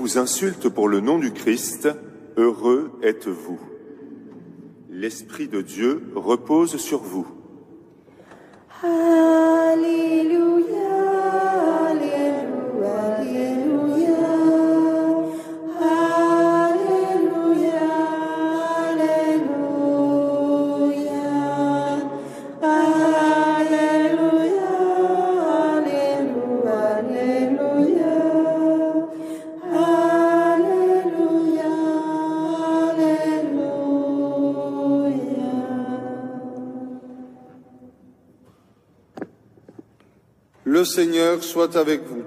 vous insulte pour le nom du Christ, heureux êtes-vous. L'Esprit de Dieu repose sur vous. Alléluia, Alléluia, Alléluia, Alléluia, Alléluia, Alléluia, Alléluia, Alléluia, Alléluia. Le Seigneur soit avec vous.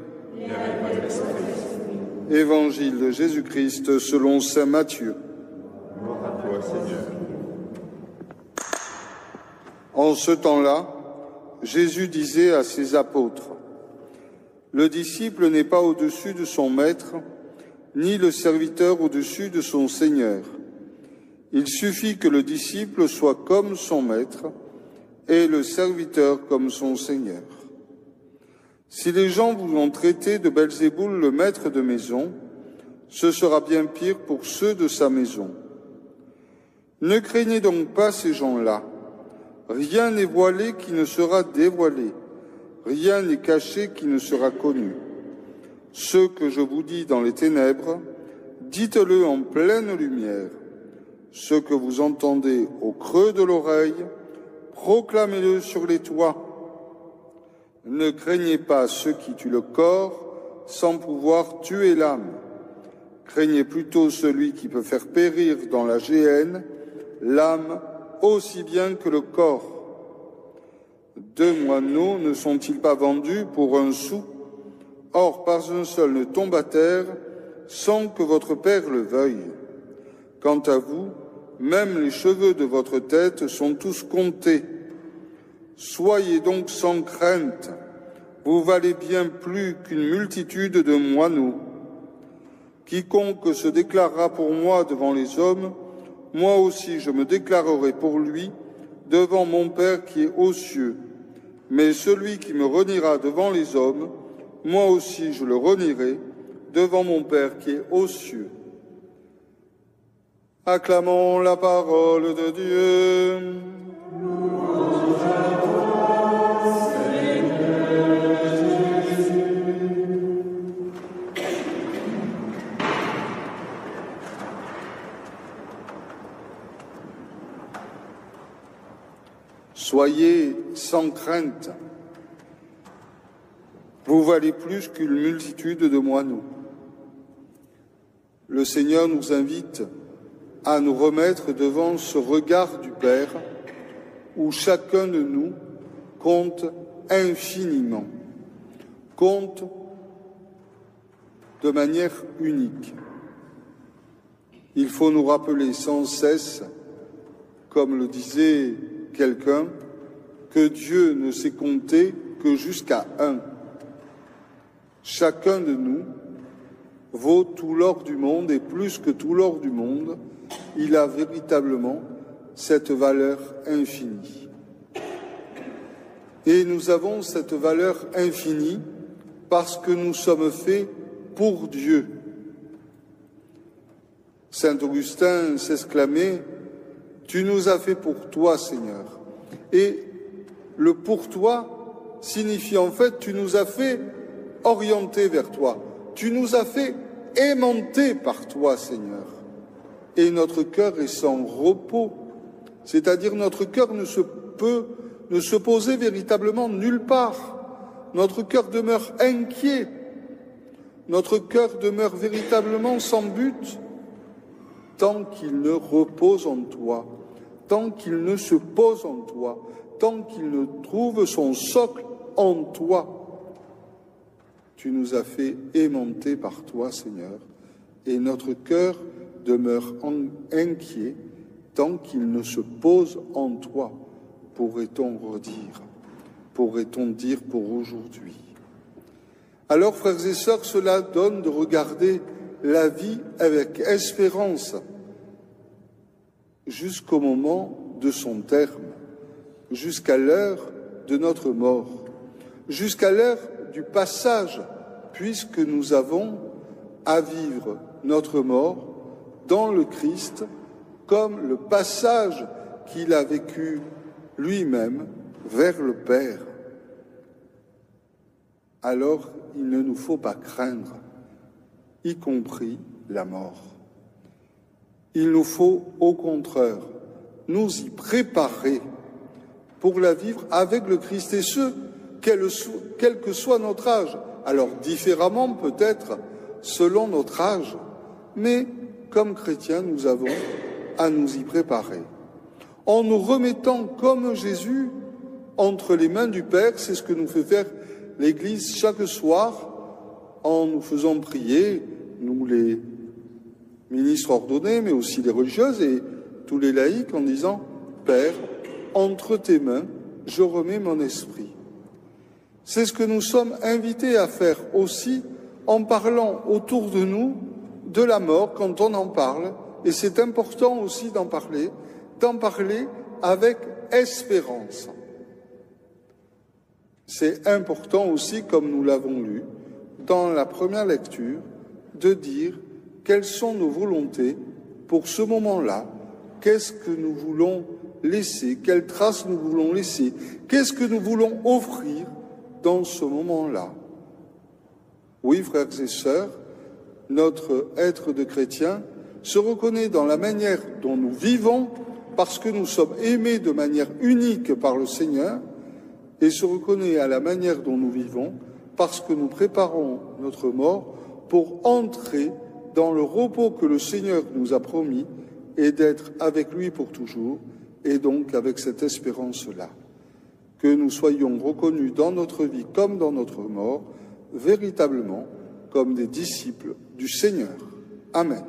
Évangile de Jésus-Christ selon saint Matthieu. Gloire à toi, Seigneur. En ce temps-là, Jésus disait à ses apôtres, « Le disciple n'est pas au-dessus de son maître, ni le serviteur au-dessus de son Seigneur. Il suffit que le disciple soit comme son maître et le serviteur comme son Seigneur. Si les gens vous ont traité de Belzéboul, le maître de maison, ce sera bien pire pour ceux de sa maison. Ne craignez donc pas ces gens-là. Rien n'est voilé qui ne sera dévoilé. Rien n'est caché qui ne sera connu. Ce que je vous dis dans les ténèbres, dites-le en pleine lumière. Ce que vous entendez au creux de l'oreille, proclamez-le sur les toits. Ne craignez pas ceux qui tuent le corps sans pouvoir tuer l'âme. Craignez plutôt celui qui peut faire périr dans la géhenne l'âme aussi bien que le corps. 2 moineaux ne sont-ils pas vendus pour 1 sou? Or, pas un seul ne tombe à terre sans que votre Père le veuille. Quant à vous, même les cheveux de votre tête sont tous comptés. Soyez donc sans crainte, vous valez bien plus qu'une multitude de moineaux. Quiconque se déclarera pour moi devant les hommes, moi aussi je me déclarerai pour lui devant mon Père qui est aux cieux. Mais celui qui me reniera devant les hommes, moi aussi je le renierai devant mon Père qui est aux cieux. Acclamons la parole de Dieu. Soyez sans crainte. Vous valez plus qu'une multitude de moineaux. Le Seigneur nous invite à nous remettre devant ce regard du Père où chacun de nous compte infiniment, compte de manière unique. Il faut nous rappeler sans cesse, comme le disait quelqu'un, que Dieu ne sait compter que jusqu'à 1. Chacun de nous vaut tout l'or du monde et plus que tout l'or du monde, il a véritablement cette valeur infinie. Et nous avons cette valeur infinie parce que nous sommes faits pour Dieu. Saint Augustin s'exclamait « Tu nous as fait pour toi, Seigneur ». Et le « pour toi » signifie en fait « Tu nous as fait orienter vers toi ». Tu nous as fait aimanter par toi, Seigneur. Et notre cœur est sans repos, c'est-à-dire notre cœur ne se posait véritablement nulle part. Notre cœur demeure inquiet, notre cœur demeure véritablement sans but, tant qu'il ne repose en toi, tant qu'il ne se pose en toi, tant qu'il ne trouve son socle en toi. Tu nous as fait aimanter par toi, Seigneur, et notre cœur demeure inquiet tant qu'il ne se pose en toi, pourrait-on redire, pourrait-on dire pour aujourd'hui. Alors, frères et sœurs, cela donne de regarder la vie avec espérance jusqu'au moment de son terme, jusqu'à l'heure de notre mort, jusqu'à l'heure du passage, puisque nous avons à vivre notre mort dans le Christ comme le passage qu'il a vécu lui-même vers le Père. Alors il ne nous faut pas craindre, y compris la mort. Il nous faut au contraire nous y préparer pour la vivre avec le Christ, et ce, quel que soit notre âge. Alors différemment peut-être selon notre âge, mais comme chrétiens, nous avons à nous y préparer. En nous remettant comme Jésus entre les mains du Père, c'est ce que nous fait faire l'Église chaque soir, en nous faisant prier, nous les ministres ordonnés, mais aussi les religieuses et tous les laïcs, en disant « Père, entre tes mains, je remets mon esprit ». C'est ce que nous sommes invités à faire aussi en parlant autour de nous de la mort quand on en parle, et c'est important aussi d'en parler avec espérance. C'est important aussi, comme nous l'avons lu dans la première lecture, de dire quelles sont nos volontés pour ce moment-là, qu'est-ce que nous voulons laisser, quelles traces nous voulons laisser, qu'est-ce que nous voulons offrir dans ce moment-là. Oui, frères et sœurs, notre être de chrétien se reconnaît dans la manière dont nous vivons, parce que nous sommes aimés de manière unique par le Seigneur, et se reconnaît à la manière dont nous vivons, parce que nous préparons notre mort pour entrer dans le repos que le Seigneur nous a promis, et d'être avec lui pour toujours, et donc avec cette espérance-là. Que nous soyons reconnus dans notre vie comme dans notre mort, véritablement comme des disciples du Seigneur. Amen.